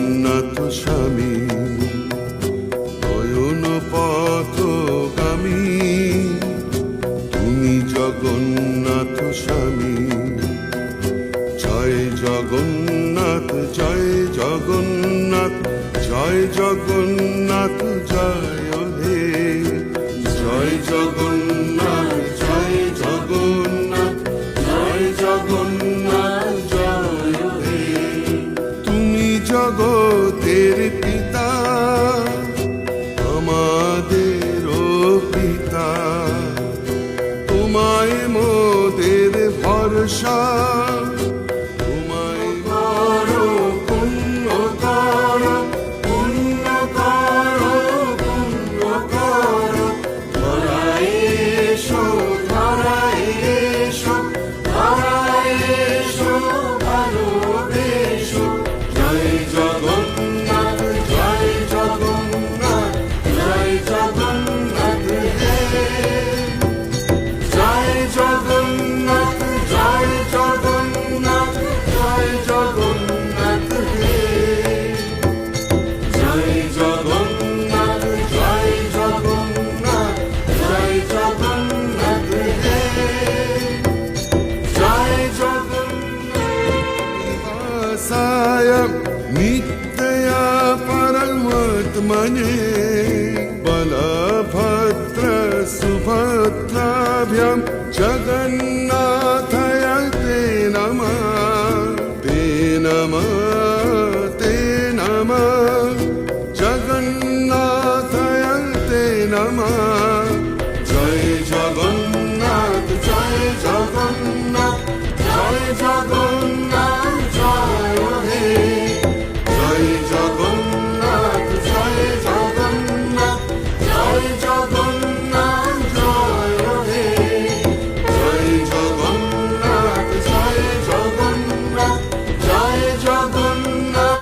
জগন্নাথ স্বামী নয়ন পথগামী, তুমি জগন্নাথ স্বামী। জয় জগন্নাথ জয় জগন্নাথ জয় জগন্নাথ জয় হে। জয় জগন্নাথ জয় জগন্নাথ জয় জগন্নাথ জয় হে। তুমি জগতের পিতা, আমাদেরও পিতা, তোমায় মোদের ভরসা। তোমায় করো পুণ্য করো, পুণ্য করো, পুণ্য করো। ধরায় এসো, ধরায় এসো, ধরায় এসো, ভালোবেসো। জয় জগন্নাথ জয় জগন্নাথ জয় জগন্নাথ হে। জয় জগন্নাথ জয় জগন্নাথ জয় জগন্নাথ হে। জয় জগন্নাথ জয় জগন্নাথ জয় জগন্নাথ হে। জয় জগন্নাথ নিত্যয়া পরমাত্মনে বলভদ্র সুভদ্রাभ्यां जगन्नाथाय ते नमः। ते नमः ते नमः जगन्नाथाय ते नमः। जय जगन्नाथ जय जगन्नाथ।